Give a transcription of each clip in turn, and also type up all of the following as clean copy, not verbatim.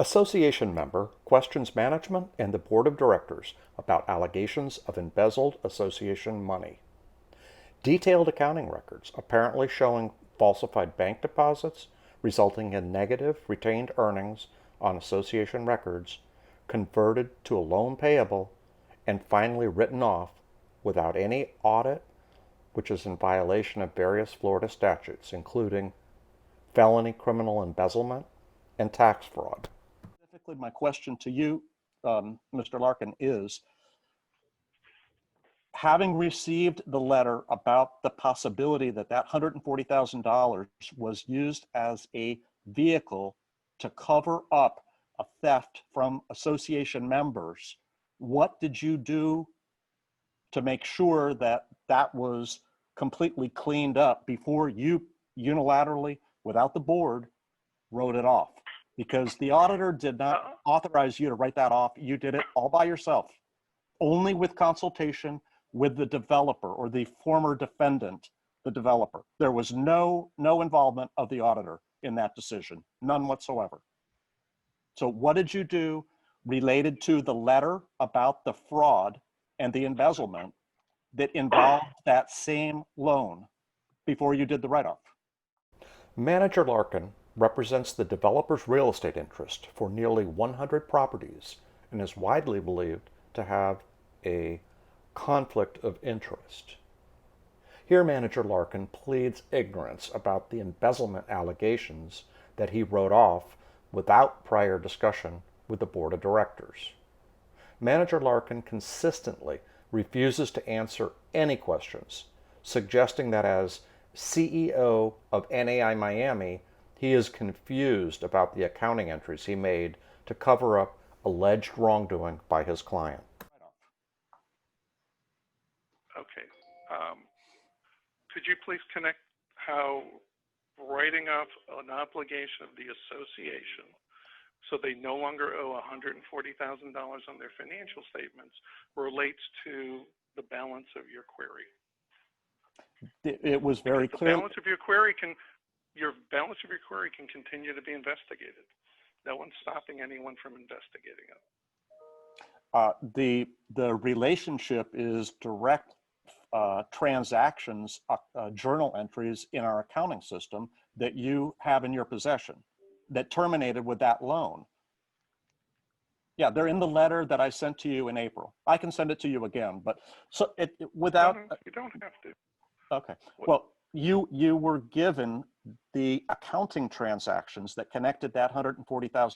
Association member questions management and the board of directors about allegations of embezzled association money. Detailed accounting records apparently showing falsified bank deposits resulting in negative retained earnings on association records converted to a loan payable and finally written off without any audit, which is in violation of various Florida statutes, including felony criminal embezzlement and tax fraud. Specifically, my question to you, Mr. Larkin, is, having received the letter about the possibility that that $140,000 was used as a vehicle to cover up a theft from association members, what did you do to make sure that that was completely cleaned up before you unilaterally, without the board, wrote it off? Because the auditor did not authorize you to write that off. You did it all by yourself, only with consultation with the developer or the former defendant, the developer. There was no involvement of the auditor in that decision, none whatsoever. So what did you do related to the letter about the fraud and the embezzlement that involved that same loan before you did the write-off? Manager Larkin represents the developer's real estate interest for nearly 100 properties and is widely believed to have a conflict of interest. Here, Manager Larkin pleads ignorance about the embezzlement allegations that he wrote off without prior discussion with the board of directors. Manager Larkin consistently refuses to answer any questions, suggesting that as CEO of NAI Miami, he is confused about the accounting entries he made to cover up alleged wrongdoing by his client. Okay. Could you please connect how writing off an obligation of the association so they no longer owe $140,000 on their financial statements relates to the balance of your query? It was very clear. The balance of your query can continue to be investigated. No one's stopping anyone from investigating it. The relationship is direct transactions, journal entries in our accounting system that you have in your possession that terminated with that loan. Yeah, they're in the letter that I sent to you in April. I can send it to you again, but so without. No, you don't have to. Okay. Well, you were given the accounting transactions that connected that $140,000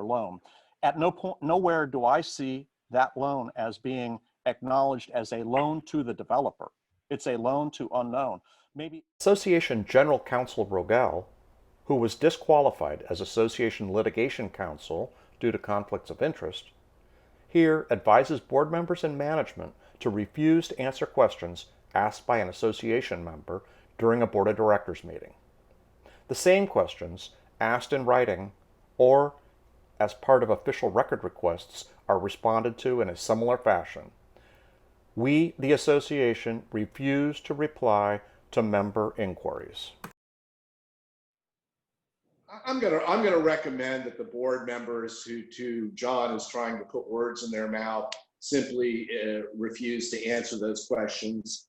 loan. At no point, nowhere do I see that loan as being acknowledged as a loan to the developer. It's a loan to unknown. Maybe Association General Counsel Rogel, who was disqualified as Association Litigation Counsel due to conflicts of interest, here advises board members and management to refuse to answer questions asked by an association member during a board of directors meeting. The same questions asked in writing or as part of official record requests are responded to in a similar fashion. We, the association, refuse to reply to member inquiries. I'm gonna recommend that the board members who John is trying to put words in their mouth simply refuse to answer those questions.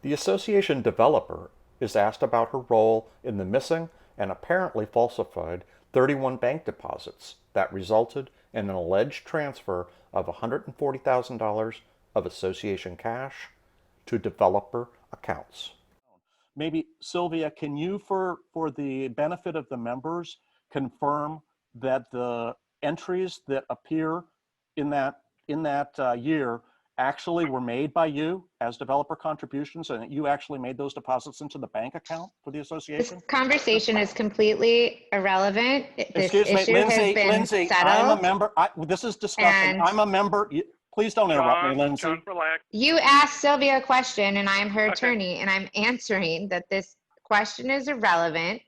The association developer is asked about her role in the missing and apparently falsified 31 bank deposits that resulted in an alleged transfer of $140,000 of association cash to developer accounts. Maybe, Sylvia, can you, for the benefit of the members, confirm that the entries that appear in that year actually were made by you as developer contributions, and that you actually made those deposits into the bank account for the association? This conversation is completely irrelevant. This Excuse me, issue Lindsay, has been Lindsay, settled. I'm a member. This is discussion. And I'm a member. Please don't interrupt me, Lindsay. John, relax. You asked Sylvia a question, and I'm her Okay. attorney, and I'm answering that this question is irrelevant.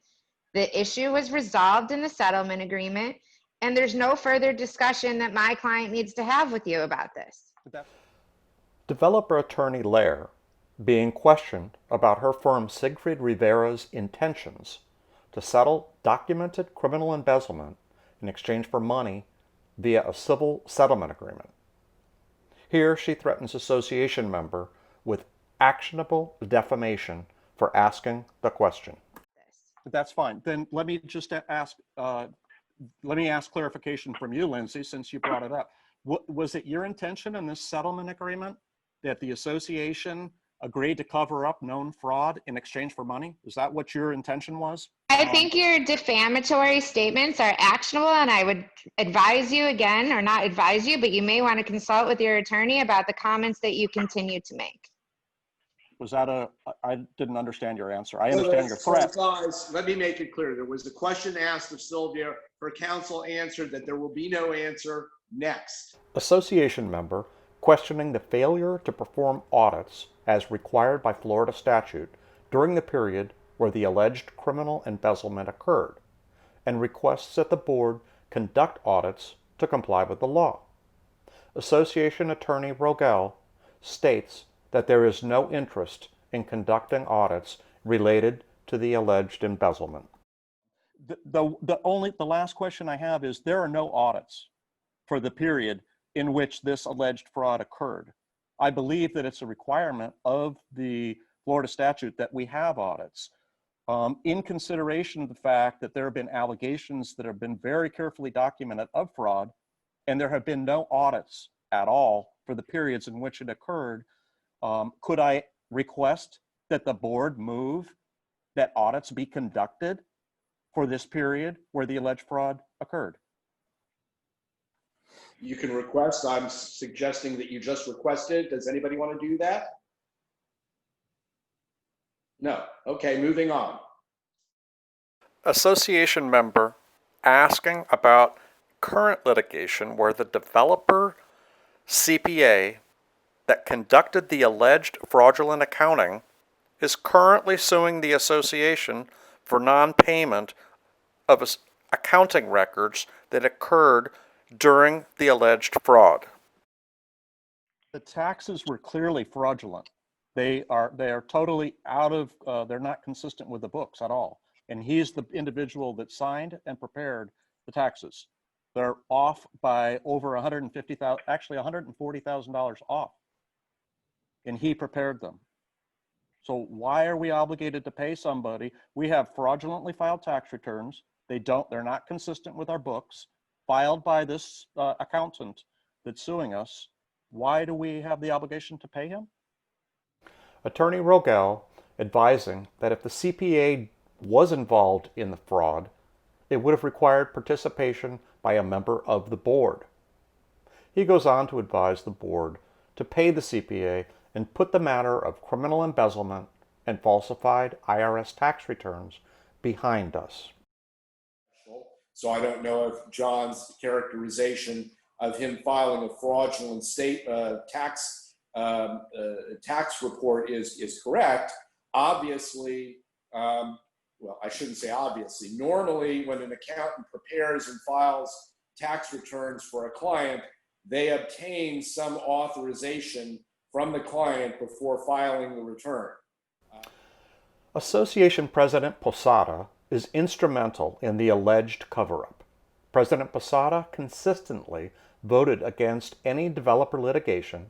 The issue was resolved in the settlement agreement, and there's no further discussion that my client needs to have with you about this. Developer attorney Lair, being questioned about her firm Siegfried Rivera's intentions to settle documented criminal embezzlement in exchange for money via a civil settlement agreement. Here she threatens association member with actionable defamation for asking the question. That's fine. Then let me just ask, let me ask clarification from you, Lindsay, since you brought it up. Was it your intention in this settlement agreement that the association agreed to cover up known fraud in exchange for money? Is that what your intention was? I think your defamatory statements are actionable, and I would advise you again, or not advise you, but you may want to consult with your attorney about the comments that you continue to make. Was that I didn't understand your answer. I understand your threat. So guys, let me make it clear. There was a question asked of Sylvia. Her counsel answered that there will be no answer. Next. Association member questioning the failure to perform audits as required by Florida statute during the period where the alleged criminal embezzlement occurred, and requests that the board conduct audits to comply with the law. Association attorney Rogel states that there is no interest in conducting audits related to the alleged embezzlement. The last question I have is, there are no audits for the period in which this alleged fraud occurred. I believe that it's a requirement of the Florida statute that we have audits. In consideration of the fact that there have been allegations that have been very carefully documented of fraud, and there have been no audits at all for the periods in which it occurred, could I request that the board move that audits be conducted for this period where the alleged fraud occurred? You can request. I'm suggesting that you just requested. Does anybody want to do that? No. Okay, moving on. Association member asking about current litigation where the developer CPA that conducted the alleged fraudulent accounting is currently suing the association for non-payment of accounting records that occurred during the alleged fraud. The taxes were clearly fraudulent. They are totally out of, they're not consistent with the books at all. And he's the individual that signed and prepared the taxes. They're off by over $150,000, actually $140,000 off. And he prepared them. So why are we obligated to pay somebody? We have fraudulently filed tax returns. They're not consistent with our books, filed by this accountant that's suing us. Why do we have the obligation to pay him? Attorney Rogel advising that if the CPA was involved in the fraud, it would have required participation by a member of the board. He goes on to advise the board to pay the CPA and put the matter of criminal embezzlement and falsified IRS tax returns behind us. So I don't know if John's characterization of him filing a fraudulent tax report is correct. Obviously, well, I shouldn't say obviously. Normally, when an accountant prepares and files tax returns for a client, they obtain some authorization from the client before filing the return. Association President Posada is instrumental in the alleged cover-up. President Posada consistently voted against any developer litigation,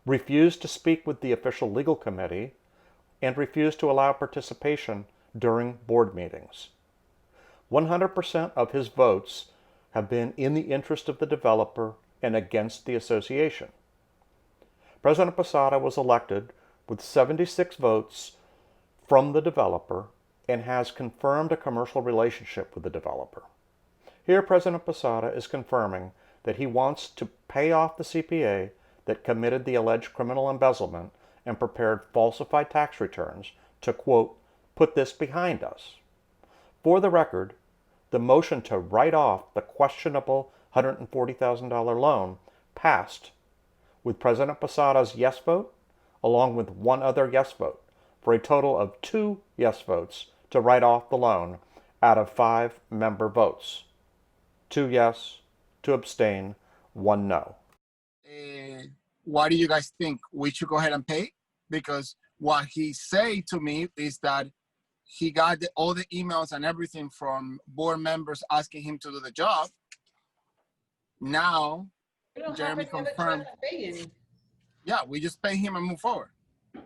refused to speak with the official legal committee, and refused to allow participation during board meetings. 100% of his votes have been in the interest of the developer and against the association. President Posada was elected with 76 votes from the developer and has confirmed a commercial relationship with the developer. Here, President Posada is confirming that he wants to pay off the CPA that committed the alleged criminal embezzlement and prepared falsified tax returns to, quote, put this behind us. For the record, the motion to write off the questionable $140,000 loan passed with President Posada's yes vote along with one other yes vote, for a total of 2 yes votes to write off the loan out of 5 member votes. 2 yes, 2 abstain, 1 no. Why do you guys think we should go ahead and pay? Because what he said to me is that he got all the emails and everything from board members asking him to do the job, Now, We don't Jeremy have any other confirmed. choice to pay any. Yeah, we just pay him and move forward.